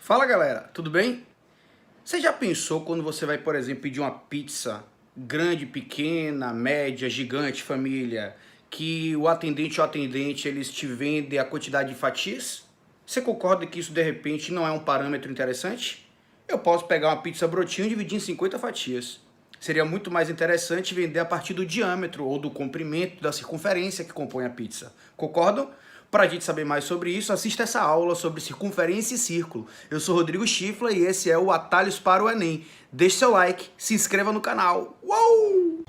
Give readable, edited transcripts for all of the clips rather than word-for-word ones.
Fala galera, tudo bem? Você já pensou quando você vai, por exemplo, pedir uma pizza grande, pequena, média, gigante, família, que o atendente ou atendente eles te vendem a quantidade de fatias? Você concorda que isso de repente não é um parâmetro interessante? Eu posso pegar uma pizza brotinho e dividir em 50 fatias. Seria muito mais interessante vender a partir do diâmetro ou do comprimento da circunferência que compõe a pizza. Concordam? Para a gente saber mais sobre isso, assista essa aula sobre circunferência e círculo. Eu sou Rodrigo Schifla e esse é o Atalhos para o Enem. Deixe seu like, se inscreva no canal. Uou!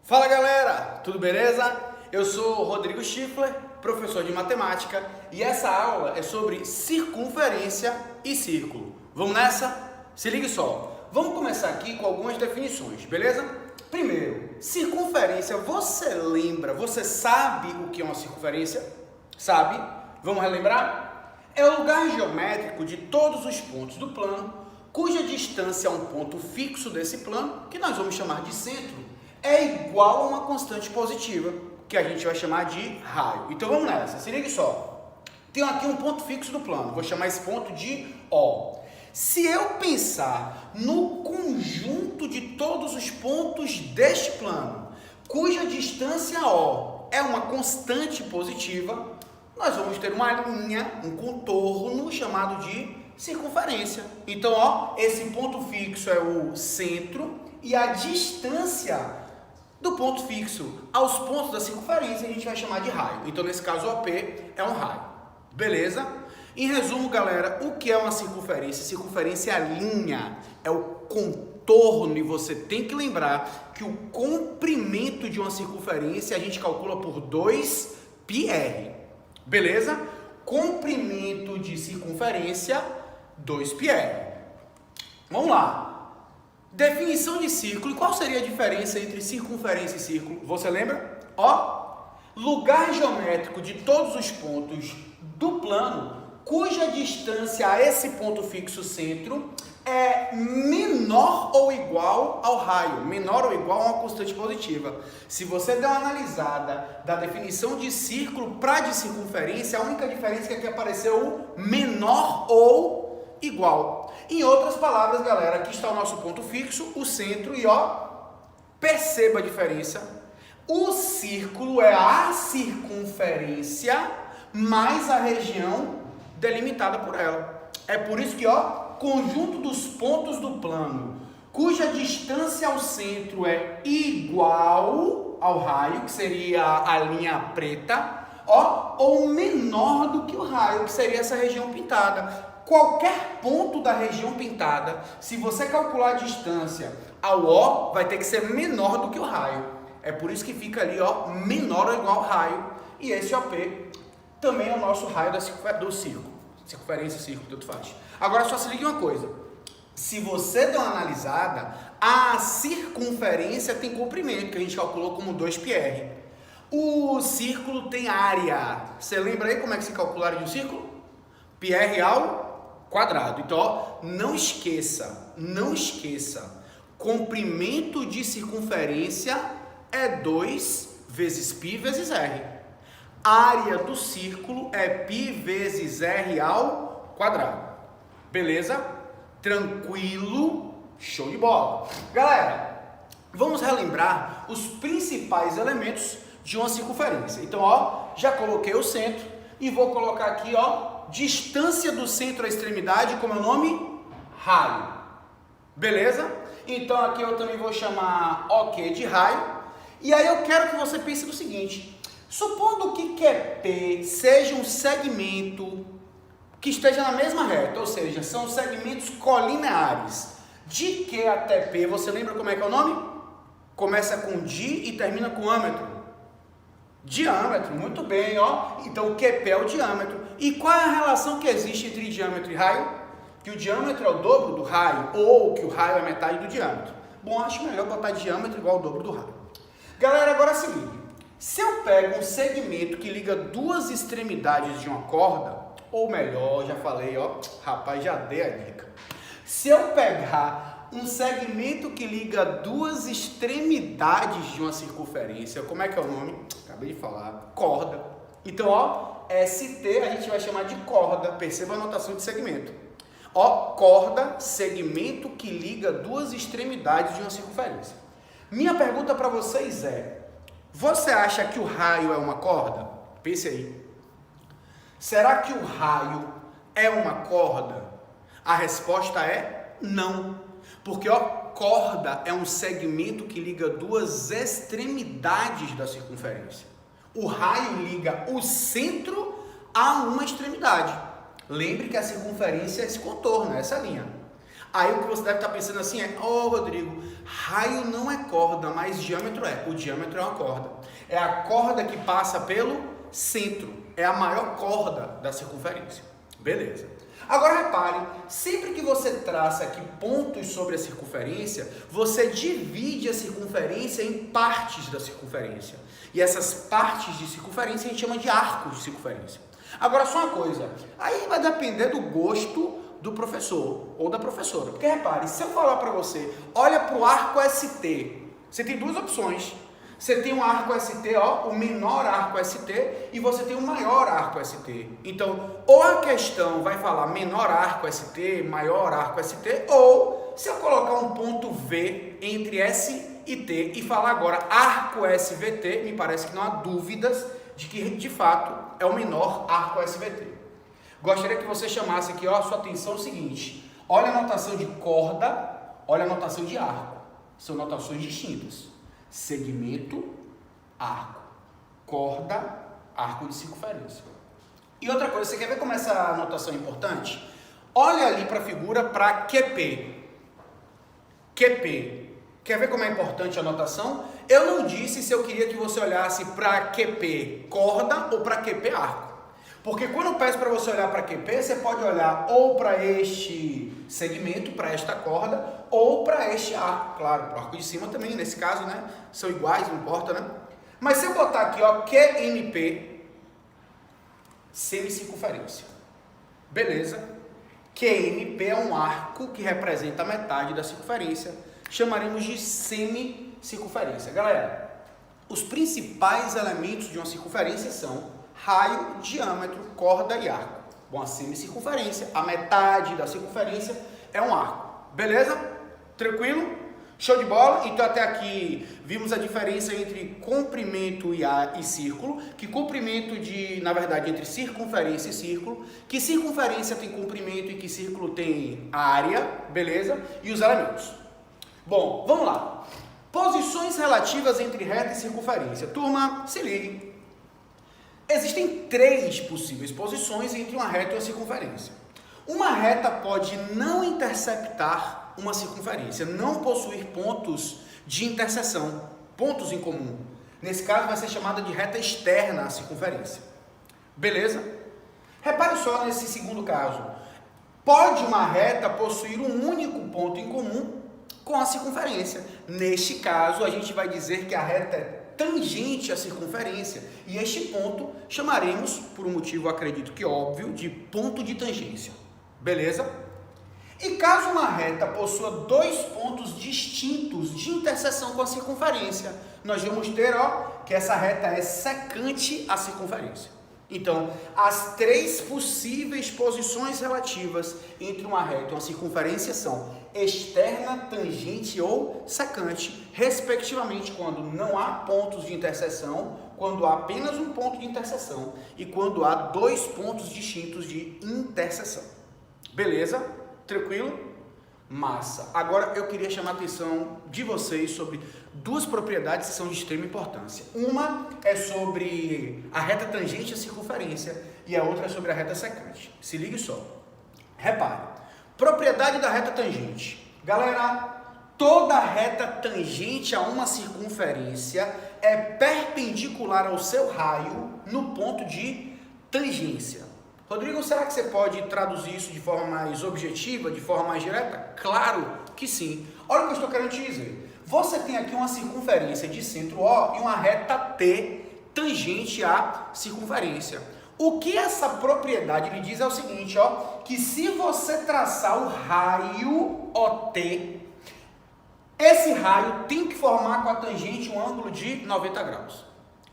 Fala galera, tudo beleza? Eu sou Rodrigo Schifler, professor de matemática, e essa aula é sobre circunferência e círculo. Vamos nessa? Se ligue só. Vamos começar aqui com algumas definições, beleza? Primeiro, circunferência, você lembra, você sabe o que é uma circunferência? Sabe? Vamos relembrar? É o lugar geométrico de todos os pontos do plano, cuja distância a um ponto fixo desse plano, que nós vamos chamar de centro, é igual a uma constante positiva, que a gente vai chamar de raio. Então vamos nessa, se ligue só. Tenho aqui um ponto fixo do plano, vou chamar esse ponto de O. Se eu pensar no conjunto de todos os pontos deste plano, cuja distância O é uma constante positiva, nós vamos ter uma linha, um contorno chamado de circunferência. Então, ó, esse ponto fixo é o centro e a distância do ponto fixo aos pontos da circunferência a gente vai chamar de raio. Então, nesse caso, o OP é um raio. Beleza? Em resumo, galera, o que é uma circunferência? Circunferência é a linha, é o contorno, e você tem que lembrar que o comprimento de uma circunferência a gente calcula por 2πr. Beleza? Comprimento de circunferência, 2πr. Vamos lá. Definição de círculo. Qual seria a diferença entre circunferência e círculo? Você lembra? Ó, lugar geométrico de todos os pontos do plano, cuja distância a esse ponto fixo centro é menor ou igual ao raio, menor ou igual a uma constante positiva. Se você der uma analisada da definição de círculo para de circunferência, a única diferença é que apareceu o menor ou igual. Em outras palavras, galera, aqui está o nosso ponto fixo, o centro, e ó, perceba a diferença. O círculo é a circunferência mais a região delimitada por ela. É por isso que, ó, conjunto dos pontos do plano, cuja distância ao centro é igual ao raio, que seria a linha preta, ó, ou menor do que o raio, que seria essa região pintada. Qualquer ponto da região pintada, se você calcular a distância ao O, vai ter que ser menor do que o raio. É por isso que fica ali, ó, menor ou igual ao raio. E esse OP também é o nosso raio do círculo. Circunferência, círculo, tanto faz. Agora só se ligue uma coisa. Se você der uma analisada, a circunferência tem comprimento, que a gente calculou como 2πr. O círculo tem área. Você lembra aí como é que se calcula a área de um círculo? πr ao quadrado. Então, ó, não esqueça. Comprimento de circunferência é 2 vezes π vezes r. Área do círculo é π vezes r ao quadrado. Beleza? Tranquilo? Show de bola. Galera, vamos relembrar os principais elementos de uma circunferência. Então, ó, já coloquei o centro e vou colocar aqui, ó, distância do centro à extremidade, como é o nome? Raio. Beleza? Então aqui eu também vou chamar OK de raio. E aí eu quero que você pense no seguinte: supondo que QP seja um segmento que esteja na mesma reta, ou seja, são segmentos colineares. De Q até P, você lembra como é que é o nome? Começa com di e termina com âmetro. Diâmetro, muito bem, ó. Então o QP é o diâmetro. E qual é a relação que existe entre diâmetro e raio? Que o diâmetro é o dobro do raio, ou que o raio é metade do diâmetro. Bom, acho melhor botar diâmetro igual ao dobro do raio. Galera, agora é o seguinte. Se eu pego um segmento que liga duas extremidades de uma corda, ou melhor, já falei, ó, rapaz, já dei a dica. Se eu pegar um segmento que liga duas extremidades de uma circunferência, como é que é o nome? Acabei de falar, corda. Então, ó, ST a gente vai chamar de corda, perceba a notação de segmento. Ó, corda, segmento que liga duas extremidades de uma circunferência. Minha pergunta para vocês é, você acha que o raio é uma corda? Pense aí. Será que o raio é uma corda? A resposta é não. Porque, ó, corda é um segmento que liga duas extremidades da circunferência. O raio liga o centro a uma extremidade. Lembre que a circunferência é esse contorno, é essa linha. Aí o que você deve estar pensando assim é, Rodrigo, raio não é corda, mas diâmetro é. O diâmetro é uma corda. É a corda que passa pelo centro. É a maior corda da circunferência. Beleza. Agora repare, sempre que você traça aqui pontos sobre a circunferência, você divide a circunferência em partes da circunferência. E essas partes de circunferência a gente chama de arcos de circunferência. Agora só uma coisa, aí vai depender do gosto do professor ou da professora. Porque repare, se eu falar para você, olha para o arco ST, você tem duas opções. Você tem um arco ST, ó, o menor arco ST, e você tem o maior arco ST. Então, ou a questão vai falar menor arco ST, maior arco ST, ou se eu colocar um ponto V entre S e T e falar agora arco SVT, me parece que não há dúvidas de que, de fato, é o menor arco SVT. Gostaria que você chamasse aqui, ó, a sua atenção o seguinte. Olha a notação de corda, olha a notação de arco. São notações distintas. Segmento, arco. Corda, arco de circunferência. E outra coisa, você quer ver como essa notação é importante? Olha ali para a figura para QP. QP. Quer ver como é importante a notação? Eu não disse se eu queria que você olhasse para QP corda ou para QP arco. Porque quando eu peço para você olhar para QP, você pode olhar ou para este segmento, para esta corda, ou para este arco. Claro, para o arco de cima também, nesse caso, né? São iguais, não importa, né? Mas se eu botar aqui, ó, QMP, semicircunferência. Beleza? QMP é um arco que representa a metade da circunferência. Chamaremos de semicircunferência. Galera, os principais elementos de uma circunferência são raio, diâmetro, corda e arco. Bom, a semicircunferência, a metade da circunferência é um arco. Beleza? Tranquilo? Show de bola? Então até aqui vimos a diferença entre comprimento e círculo, que comprimento na verdade, entre circunferência e círculo, que circunferência tem comprimento e que círculo tem área, beleza? E os elementos. Bom, vamos lá. Posições relativas entre reta e circunferência. Turma, se ligue. Existem três possíveis posições entre uma reta e uma circunferência. Uma reta pode não interceptar uma circunferência, não possuir pontos de interseção, pontos em comum. Nesse caso vai ser chamada de reta externa à circunferência. Beleza? Repare só nesse segundo caso. Pode uma reta possuir um único ponto em comum com a circunferência. Neste caso, a gente vai dizer que a reta é tangente à circunferência, e este ponto chamaremos, por um motivo acredito que óbvio, de ponto de tangência. Beleza? E caso uma reta possua dois pontos distintos de interseção com a circunferência, nós vamos ter, ó, que essa reta é secante à circunferência. Então, as três possíveis posições relativas entre uma reta e uma circunferência são externa, tangente ou secante, respectivamente, quando não há pontos de interseção, quando há apenas um ponto de interseção e quando há dois pontos distintos de interseção. Beleza? Tranquilo? Massa. Agora eu queria chamar a atenção de vocês sobre duas propriedades que são de extrema importância. Uma é sobre a reta tangente à circunferência e a outra é sobre a reta secante. Se ligue só. Repare. Propriedade da reta tangente. Galera, toda reta tangente a uma circunferência é perpendicular ao seu raio no ponto de tangência. Rodrigo, será que você pode traduzir isso de forma mais objetiva, de forma mais direta? Claro que sim. Olha o que eu estou querendo te dizer. Você tem aqui uma circunferência de centro O e uma reta T tangente à circunferência. O que essa propriedade lhe diz é o seguinte, ó, que se você traçar o raio OT, esse raio tem que formar com a tangente um ângulo de 90 graus.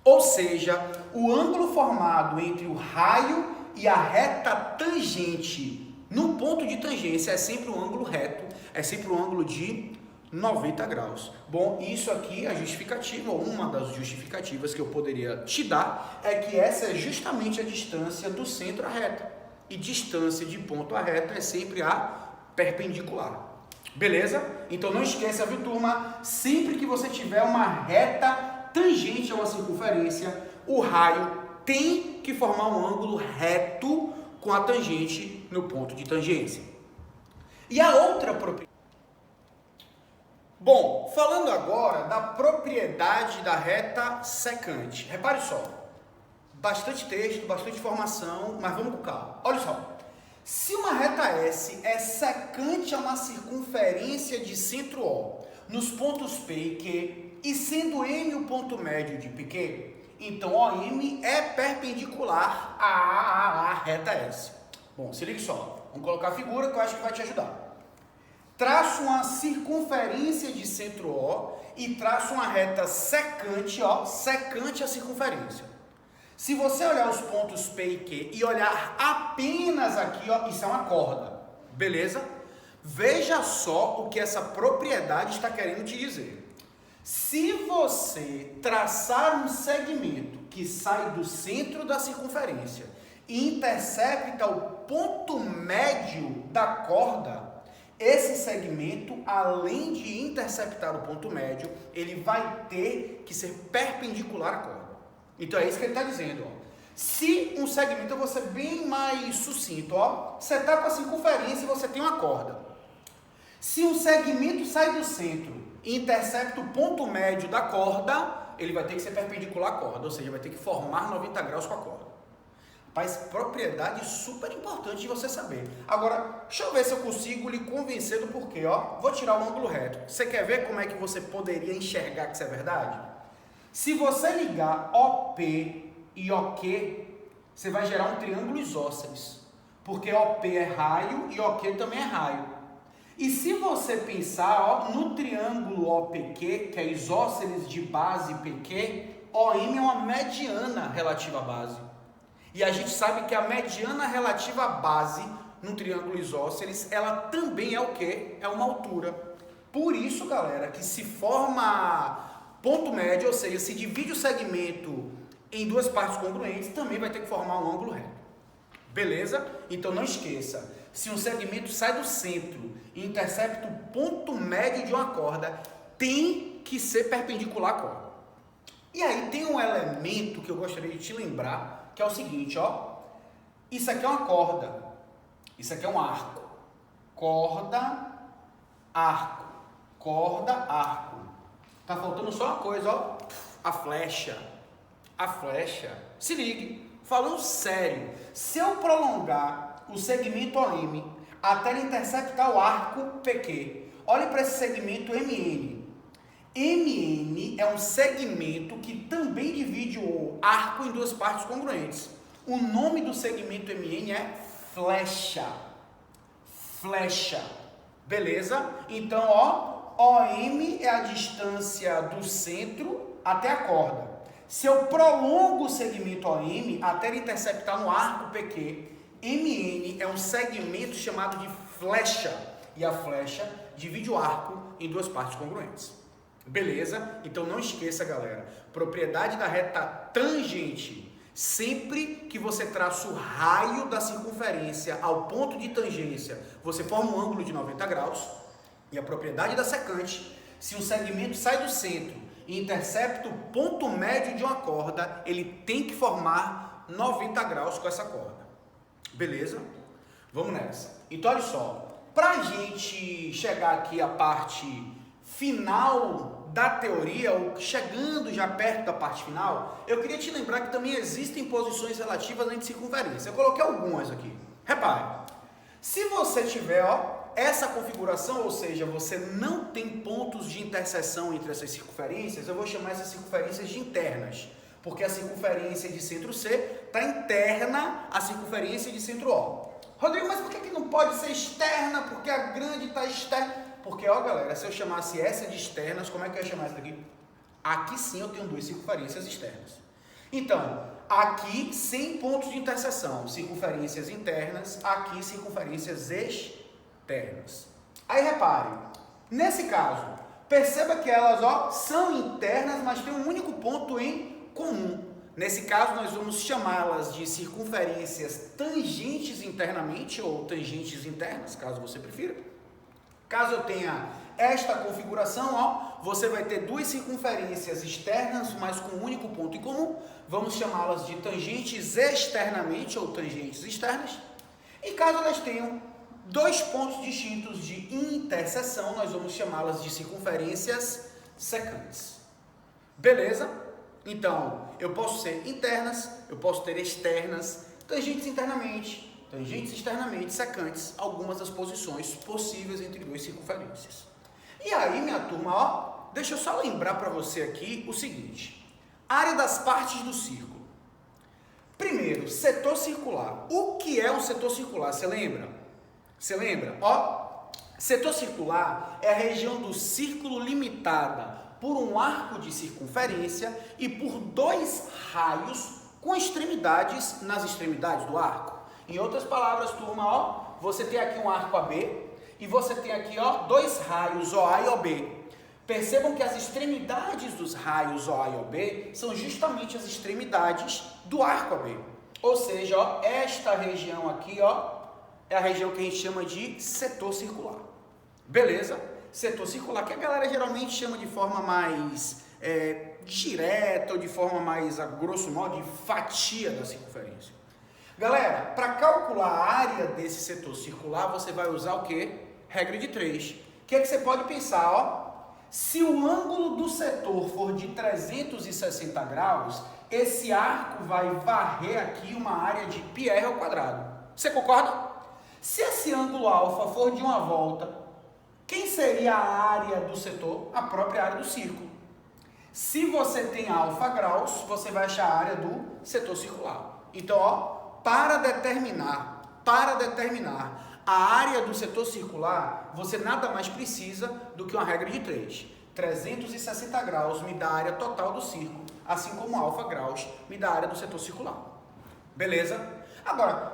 Ou seja, o ângulo formado entre o raio e a reta tangente no ponto de tangência é sempre um ângulo reto, é sempre um ângulo de 90 graus. Bom, isso aqui, a justificativa, ou uma das justificativas que eu poderia te dar, é que essa é justamente a distância do centro à reta. E distância de ponto à reta é sempre a perpendicular. Beleza? Então não esqueça, viu, turma? Sempre que você tiver uma reta tangente a uma circunferência, o raio tem que formar um ângulo reto com a tangente no ponto de tangência. E a outra propriedade. Bom, falando agora da propriedade da reta secante. Repare só, bastante texto, bastante informação, mas vamos com calma. Olha só, se uma reta S é secante a uma circunferência de centro O nos pontos P e Q, e sendo M o ponto médio de PQ, então OM é perpendicular à reta S. Bom, se liga só, vamos colocar a figura que eu acho que vai te ajudar. Traço uma circunferência de centro O e traço uma reta secante, ó, secante a circunferência. Se você olhar os pontos P e Q e olhar apenas aqui, ó, isso é uma corda, beleza? Veja só o que essa propriedade está querendo te dizer. Se você traçar um segmento que sai do centro da circunferência e intercepta o ponto médio da corda, esse segmento, além de interceptar o ponto médio, ele vai ter que ser perpendicular à corda. Então é isso que ele está dizendo, ó. Se um segmento, eu vou ser bem mais sucinto, ó. Você está com a circunferência e você tem uma corda. Se um segmento sai do centro e intercepta o ponto médio da corda, ele vai ter que ser perpendicular à corda, ou seja, vai ter que formar 90 graus com a corda. Mas propriedade super importante de você saber. Agora, deixa eu ver se eu consigo lhe convencer do porquê, ó. Vou tirar o ângulo reto. Você quer ver como é que você poderia enxergar que isso é verdade? Se você ligar OP e OQ, você vai gerar um triângulo isósceles. Porque OP é raio e OQ também é raio. E se você pensar, ó, no triângulo OPQ, que é isósceles de base PQ, OM é uma mediana relativa à base. E a gente sabe que a mediana relativa à base, no triângulo isósceles, ela também é o quê? É uma altura. Por isso, galera, que se forma ponto médio, ou seja, se divide o segmento em duas partes congruentes, também vai ter que formar um ângulo reto. Beleza? Então não esqueça, se um segmento sai do centro e intercepta o ponto médio de uma corda, tem que ser perpendicular à corda. E aí tem um elemento que eu gostaria de te lembrar, que é o seguinte, ó. Isso aqui é uma corda. Isso aqui é um arco. Corda, arco. Corda, arco. Tá faltando só uma coisa, ó. A flecha. A flecha. Se ligue. Falando sério. Se eu prolongar o segmento OM até ele interceptar o arco PQ, olhe para esse segmento MN. MN é um segmento que também divide o arco em duas partes congruentes. O nome do segmento MN é flecha. Flecha. Beleza? Então, ó, OM é a distância do centro até a corda. Se eu prolongo o segmento OM até ele interceptar no arco PQ, MN é um segmento chamado de flecha. E a flecha divide o arco em duas partes congruentes. Beleza? Então não esqueça, galera, propriedade da reta tangente. Sempre que você traça o raio da circunferência ao ponto de tangência, você forma um ângulo de 90 graus. E a propriedade da secante, se um segmento sai do centro e intercepta o ponto médio de uma corda, ele tem que formar 90 graus com essa corda. Beleza? Vamos nessa. Então olha só, para a gente chegar aqui à parte final da teoria, ou chegando já perto da parte final, eu queria te lembrar que também existem posições relativas entre circunferência. Eu coloquei algumas aqui. Repare, se você tiver, ó, essa configuração, ou seja, você não tem pontos de interseção entre essas circunferências, eu vou chamar essas circunferências de internas, porque a circunferência de centro C está interna à circunferência de centro O. Rodrigo, mas por que não pode ser externa? Porque a grande está externa. Porque, ó galera, se eu chamasse essa de externas, como é que eu ia chamar essa daqui? Aqui sim eu tenho duas circunferências externas. Então, aqui sem pontos de interseção, circunferências internas, aqui circunferências externas. Aí repare, nesse caso, perceba que elas são internas, mas tem um único ponto em comum. Nesse caso, nós vamos chamá-las de circunferências tangentes internamente ou tangentes internas, caso você prefira. Caso eu tenha esta configuração, você vai ter duas circunferências externas, mas com um único ponto em comum. Vamos chamá-las de tangentes externamente ou tangentes externas. E caso elas tenham dois pontos distintos de interseção, nós vamos chamá-las de circunferências secantes. Beleza? Então, eu posso ser internas, eu posso ter externas, tangentes internamente, tangentes externamente, secantes, algumas das posições possíveis entre duas circunferências. E aí, minha turma, deixa eu só lembrar para você aqui o seguinte: área das partes do círculo. Primeiro, setor circular. O que é um setor circular? Você lembra? Você lembra? Setor circular é a região do círculo limitada por um arco de circunferência e por dois raios com extremidades nas extremidades do arco. Em outras palavras, turma, você tem aqui um arco AB e você tem aqui, dois raios OA e OB. Percebam que as extremidades dos raios OA e OB são justamente as extremidades do arco AB. Ou seja, esta região aqui, é a região que a gente chama de setor circular. Beleza? Setor circular, que a galera geralmente chama de forma mais direta ou de forma mais, a grosso modo, de fatia da circunferência. Galera, para calcular a área desse setor circular, você vai usar o quê? Regra de 3. O que é que você pode pensar? Se o ângulo do setor for de 360 graus, esse arco vai varrer aqui uma área de πr ao quadrado. Você concorda? Se esse ângulo alfa for de uma volta, quem seria a área do setor? A própria área do círculo. Se você tem alfa graus, você vai achar a área do setor circular. Então, para determinar a área do setor circular, você nada mais precisa do que uma regra de 3. 360 graus me dá a área total do círculo, assim como alfa graus me dá a área do setor circular. Beleza? Agora,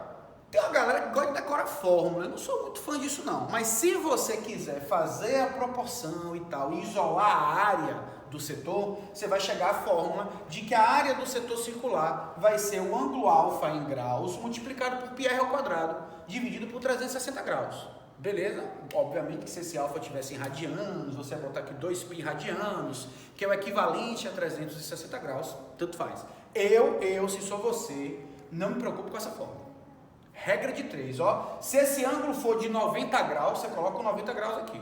tem uma galera que gosta de decorar fórmula, eu não sou muito fã disso não, mas se você quiser fazer a proporção e tal, e isolar a área do setor, você vai chegar à fórmula de que a área do setor circular vai ser o ângulo alfa em graus multiplicado por πr ao quadrado, dividido por 360 graus. Beleza? Obviamente que se esse alfa tivesse em radianos, você vai botar aqui 2π radianos, que é o equivalente a 360 graus, tanto faz. Se sou você, não me preocupo com essa fórmula. Regra de 3, se esse ângulo for de 90 graus, você coloca 90 graus aqui.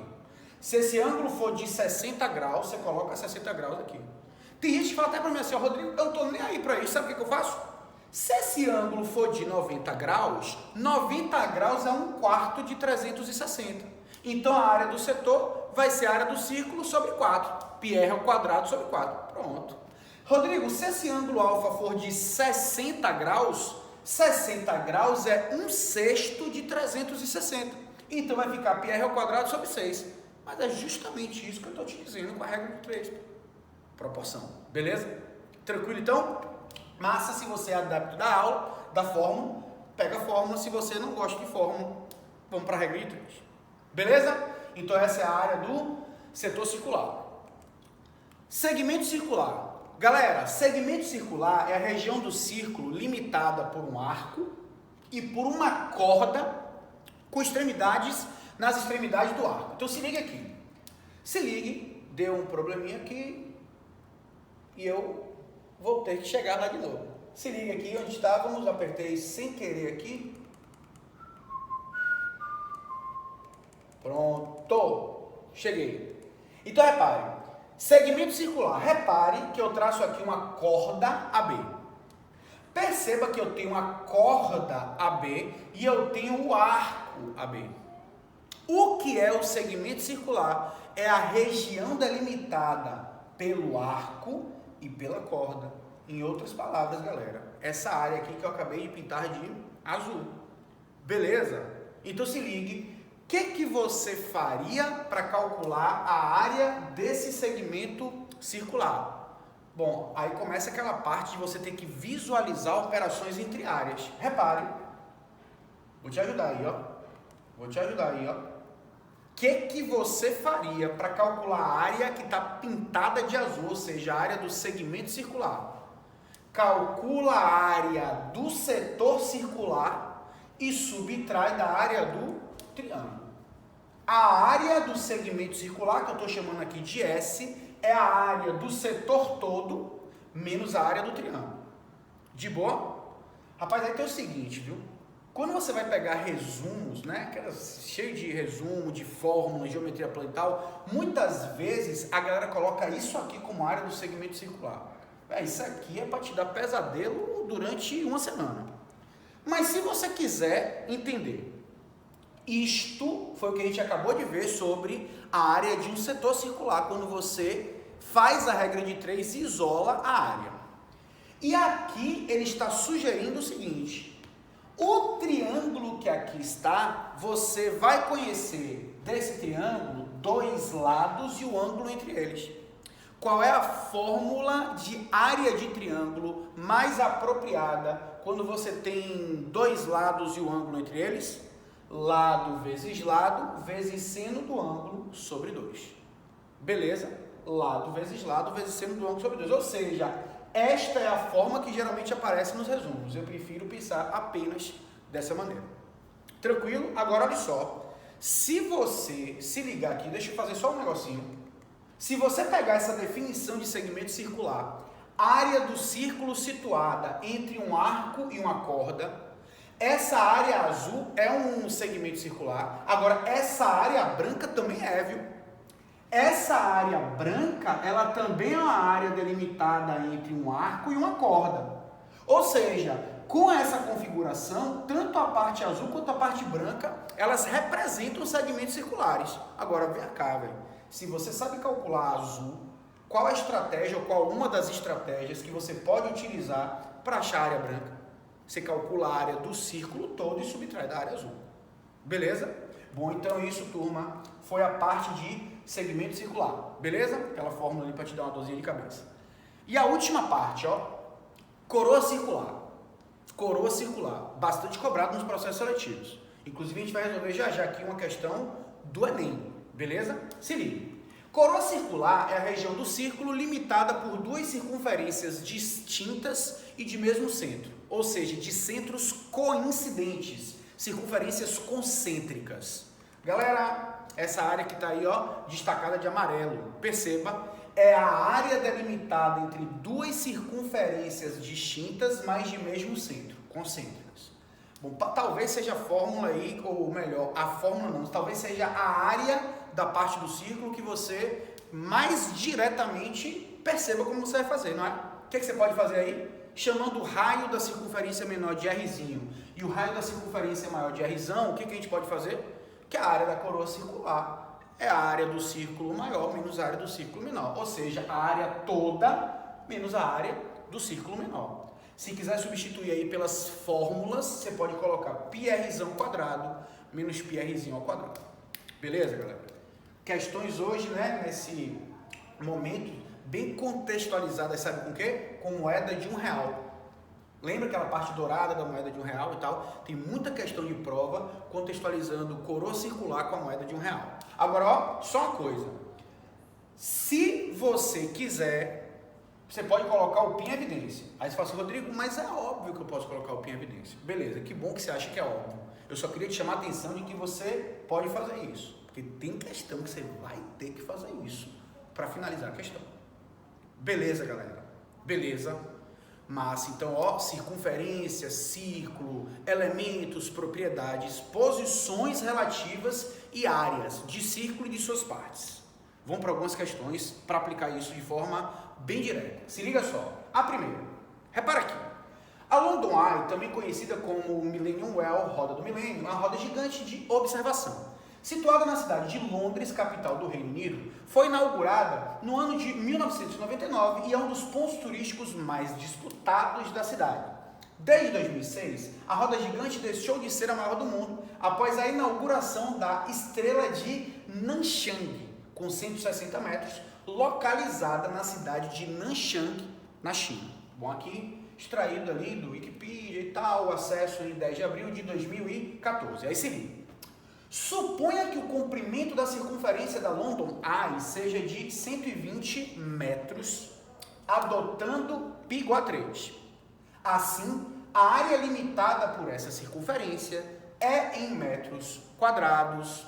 Se esse ângulo for de 60 graus, você coloca 60 graus aqui. Tem gente que fala até para mim assim, Rodrigo, eu não estou nem aí para isso, sabe o que eu faço? Se esse ângulo for de 90 graus é 1/4 de 360. Então a área do setor vai ser a área do círculo sobre 4. πr ao quadrado sobre 4. Pronto. Rodrigo, se esse ângulo alfa for de 60 graus, 60 graus é 1/6 de 360. Então vai ficar πr ao quadrado sobre 6. Mas é justamente isso que eu estou te dizendo com a regra de 3. Proporção. Beleza? Tranquilo então? Massa se você é adepto da aula, da fórmula, pega a fórmula. Se você não gosta de fórmula, vamos para a regra de 3. Beleza? Então essa é a área do setor circular. Segmento circular. Galera, segmento circular é a região do círculo limitada por um arco e por uma corda com extremidades nas extremidades do arco. Então se liga aqui. Se ligue, deu um probleminha aqui e eu vou ter que chegar lá de novo. Se liga aqui onde estávamos, apertei sem querer aqui. Pronto, cheguei. Então repare. Segmento circular, repare que eu traço aqui uma corda AB. Perceba que eu tenho uma corda AB e eu tenho o arco AB. O que é o segmento circular? É a região delimitada pelo arco e pela corda. Em outras palavras, galera, essa área aqui que eu acabei de pintar de azul. Beleza? Então se ligue, o que você faria para calcular a área desse segmento circular? Bom, aí começa aquela parte de você ter que visualizar operações entre áreas. Repare, vou te ajudar aí, ó. O que você faria para calcular a área que está pintada de azul, ou seja, a área do segmento circular? Calcula a área do setor circular e subtrai da área do triângulo. A área do segmento circular, que eu estou chamando aqui de S, é a área do setor todo menos a área do triângulo. De boa? Rapaz, aí tem o seguinte, viu? Quando você vai pegar resumos, né, cheio de resumo, de fórmulas, geometria plana e tal, muitas vezes a galera coloca isso aqui como área do segmento circular. Isso aqui é para te dar pesadelo durante uma semana. Mas se você quiser entender, isto foi o que a gente acabou de ver sobre a área de um setor circular, quando você faz a regra de 3 e isola a área. E aqui ele está sugerindo o seguinte: o triângulo que aqui está, você vai conhecer desse triângulo 2 lados e o ângulo entre eles. Qual é a fórmula de área de triângulo mais apropriada quando você tem 2 lados e o ângulo entre eles? Lado vezes seno do ângulo sobre 2. Beleza? Lado vezes seno do ângulo sobre 2. Ou seja, esta é a forma que geralmente aparece nos resumos. Eu prefiro pensar apenas dessa maneira. Tranquilo? Agora olha só. Se você se ligar aqui, deixa eu fazer só um negocinho. Se você pegar essa definição de segmento circular, área do círculo situada entre um arco e uma corda, essa área azul é um segmento circular. Agora, essa área branca também é, viu? Essa área branca, ela também é uma área delimitada entre um arco e uma corda. Ou seja, com essa configuração, tanto a parte azul quanto a parte branca, elas representam segmentos circulares. Agora, vem cá, velho. Se você sabe calcular azul, qual a estratégia ou qual uma das estratégias que você pode utilizar para achar a área branca? Você calcula a área do círculo todo e subtrai da área azul. Beleza? Bom, então isso, turma, foi a parte de segmento circular. Beleza? Aquela fórmula ali para te dar uma dorzinha de cabeça. E a última parte, ó. Coroa circular. Coroa circular. Bastante cobrado nos processos seletivos. Inclusive, a gente vai resolver já aqui uma questão do Enem. Beleza? Se liga. Coroa circular é a região do círculo limitada por 2 circunferências distintas e de mesmo centro, ou seja, de centros coincidentes, circunferências concêntricas. Galera, essa área que está aí, ó, destacada de amarelo, perceba, é a área delimitada entre 2 circunferências distintas, mas de mesmo centro, concêntricas. Bom, talvez seja a fórmula aí, ou melhor, a fórmula não, talvez seja a área da parte do círculo que você mais diretamente perceba como você vai fazer, não é? O que você pode fazer aí? Chamando o raio da circunferência menor de Rzinho e o raio da circunferência maior de Rzão, o que a gente pode fazer? Que a área da coroa circular é a área do círculo maior menos a área do círculo menor, ou seja, a área toda menos a área do círculo menor. Se quiser substituir aí pelas fórmulas, você pode colocar πrzão quadrado menos πrzinho ao quadrado. Beleza, galera? Questões hoje, né, nesse momento, bem contextualizadas, sabe com o quê? Com moeda de R$1. Lembra aquela parte dourada da moeda de R$1 e tal? Tem muita questão de prova contextualizando coroa circular com a moeda de R$1. Agora, ó, só uma coisa. Se você quiser, você pode colocar o PIN em evidência. Aí você fala assim, Rodrigo, mas é óbvio que eu posso colocar o PIN em evidência. Beleza, que bom que você acha que é óbvio. Eu só queria te chamar a atenção de que você pode fazer isso. Porque tem questão que você vai ter que fazer isso para finalizar a questão. Beleza, galera? Beleza? Massa. Então, ó, circunferência, círculo, elementos, propriedades, posições relativas e áreas de círculo e de suas partes. Vamos para algumas questões para aplicar isso de forma bem direta. Se liga só. A primeira. Repara aqui. A London Eye, também conhecida como Millennium Well, roda do milênio, é uma roda gigante de observação. Situada na cidade de Londres, capital do Reino Unido, foi inaugurada no ano de 1999 e é um dos pontos turísticos mais disputados da cidade. Desde 2006, a roda gigante deixou de ser a maior do mundo após a inauguração da Estrela de Nanchang, com 160 metros, localizada na cidade de Nanchang, na China. Bom, aqui extraído ali do Wikipedia e tal, acesso em 10 de abril de 2014. Aí se liga. Suponha que o comprimento da circunferência da London Eye seja de 120 metros, adotando π igual a 3. Assim, a área limitada por essa circunferência é em metros quadrados.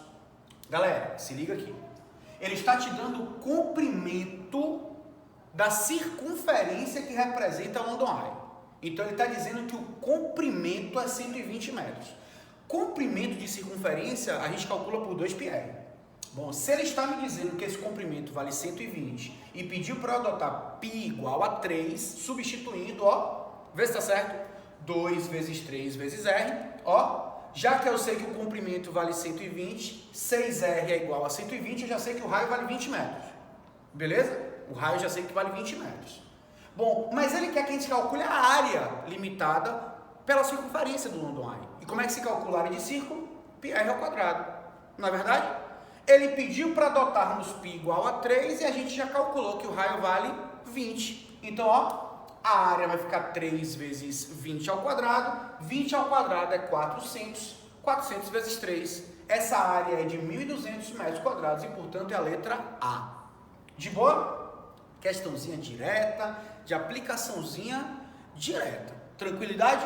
Galera, se liga aqui. Ele está te dando o comprimento da circunferência que representa a London Eye. Então, ele está dizendo que o comprimento é 120 metros. Comprimento de circunferência, a gente calcula por 2πr. Bom, se ele está me dizendo que esse comprimento vale 120 e pediu para eu adotar π igual a 3, substituindo, ó, vê se está certo? 2 vezes 3 vezes r, ó. Já que eu sei que o comprimento vale 120, 6r é igual a 120, eu já sei que o raio vale 20 metros. Beleza? O raio eu já sei que vale 20 metros. Bom, mas ele quer que a gente calcule a área limitada pela circunferência do London Eye. E como é que se calcula a área de círculo? πr ao quadrado. Não é verdade? Ele pediu para adotarmos π igual a 3 e a gente já calculou que o raio vale 20. Então, ó, a área vai ficar 3 vezes 20 ao quadrado. 20 ao quadrado é 400. 400 vezes 3. Essa área é de 1.200 metros quadrados e, portanto, é a letra A. De boa? Questãozinha direta, de aplicaçãozinha direta. Tranquilidade?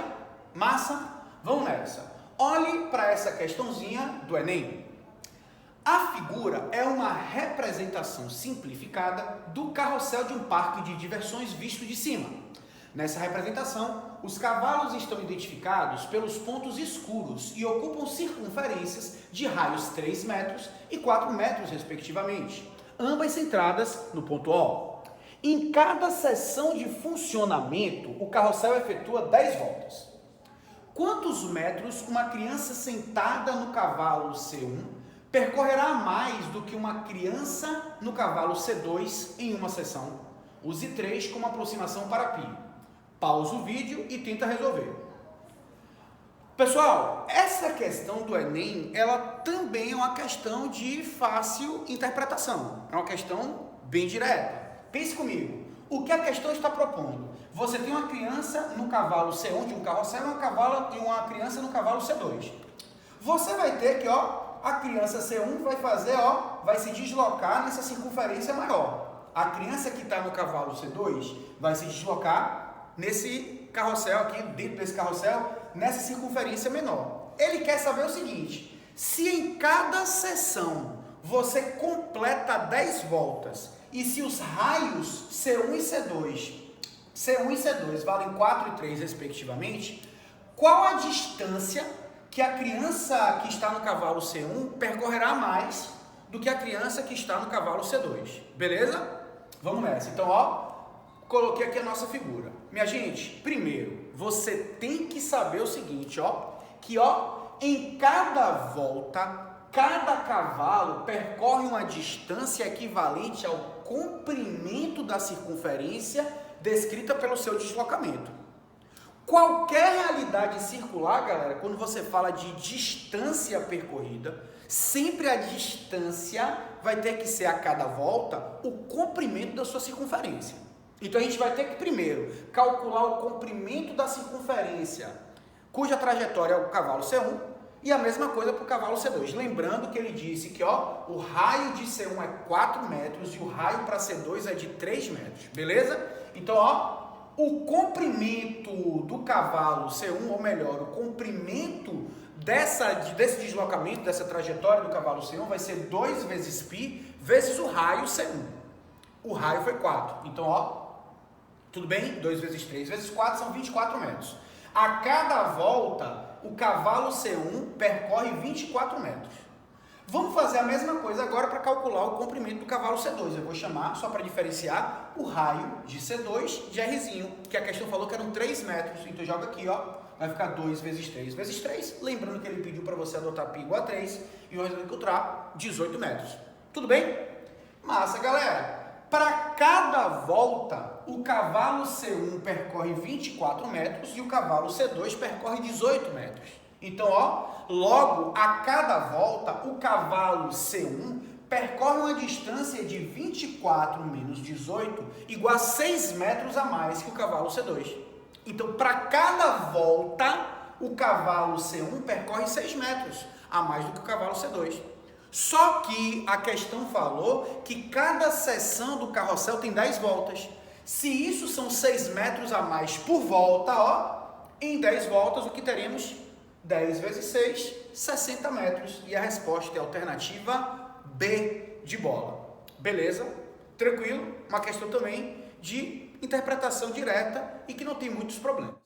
Massa? Vamos nessa. Olhe para essa questãozinha do Enem. A figura é uma representação simplificada do carrossel de um parque de diversões visto de cima. Nessa representação, os cavalos estão identificados pelos pontos escuros e ocupam circunferências de raios 3 metros e 4 metros, respectivamente, ambas centradas no ponto O. Em cada seção de funcionamento, o carrossel efetua 10 voltas. Quantos metros uma criança sentada no cavalo C1 percorrerá mais do que uma criança no cavalo C2 em uma sessão? Use 3 como aproximação para π. Pausa o vídeo e tenta resolver. Pessoal, essa questão do Enem, ela também é uma questão de fácil interpretação. É uma questão bem direta. Pense comigo. O que a questão está propondo? Você tem uma criança no cavalo C1 de um carrossel e uma criança no cavalo C2. Você vai ter que, ó, a criança C1 vai fazer, ó, vai se deslocar nessa circunferência maior. A criança que está no cavalo C2 vai se deslocar nesse carrossel aqui, dentro desse carrossel, nessa circunferência menor. Ele quer saber o seguinte: se em cada sessão você completa 10 voltas e se os raios C1 e C2 valem 4 e 3 respectivamente, qual a distância que a criança que está no cavalo C1 percorrerá mais do que a criança que está no cavalo C2? Beleza? Vamos nessa. Então, ó, coloquei aqui a nossa figura. Minha gente, primeiro, você tem que saber o seguinte, ó, que, ó, em cada volta, cada cavalo percorre uma distância equivalente ao comprimento da circunferência descrita pelo seu deslocamento. Qualquer realidade circular, galera, quando você fala de distância percorrida, sempre a distância vai ter que ser a cada volta o comprimento da sua circunferência. Então a gente vai ter que primeiro calcular o comprimento da circunferência, cuja trajetória é o cavalo C1, e a mesma coisa para o cavalo C2. Lembrando que ele disse que, ó, o raio de C1 é 4 metros e o raio para C2 é de 3 metros, beleza? Então, ó, o comprimento do cavalo C1, ou melhor, o comprimento desse deslocamento, dessa trajetória do cavalo C1 vai ser 2 vezes π vezes o raio C1. O raio foi 4. Então, ó, tudo bem? 2 vezes 3 vezes 4 são 24 metros. A cada volta, o cavalo C1 percorre 24 metros. Vamos fazer a mesma coisa agora para calcular o comprimento do cavalo C2. Eu vou chamar, só para diferenciar, o raio de C2 de Rzinho, que a questão falou que eram 3 metros. Então joga aqui, ó, vai ficar 2 vezes 3 vezes 3. Lembrando que ele pediu para você adotar π igual a 3 e vamos encontrar 18 metros. Tudo bem? Massa, galera! Para cada volta, o cavalo C1 percorre 24 metros e o cavalo C2 percorre 18 metros. Então, logo, a cada volta, o cavalo C1 percorre uma distância de 24 menos 18, igual a 6 metros a mais que o cavalo C2. Então, para cada volta, o cavalo C1 percorre 6 metros a mais do que o cavalo C2. Só que a questão falou que cada seção do carrossel tem 10 voltas. Se isso são 6 metros a mais por volta, em 10 voltas o que teremos? 10 vezes 6, 60 metros. E a resposta é a alternativa B de bola. Beleza? Tranquilo? Uma questão também de interpretação direta e que não tem muitos problemas.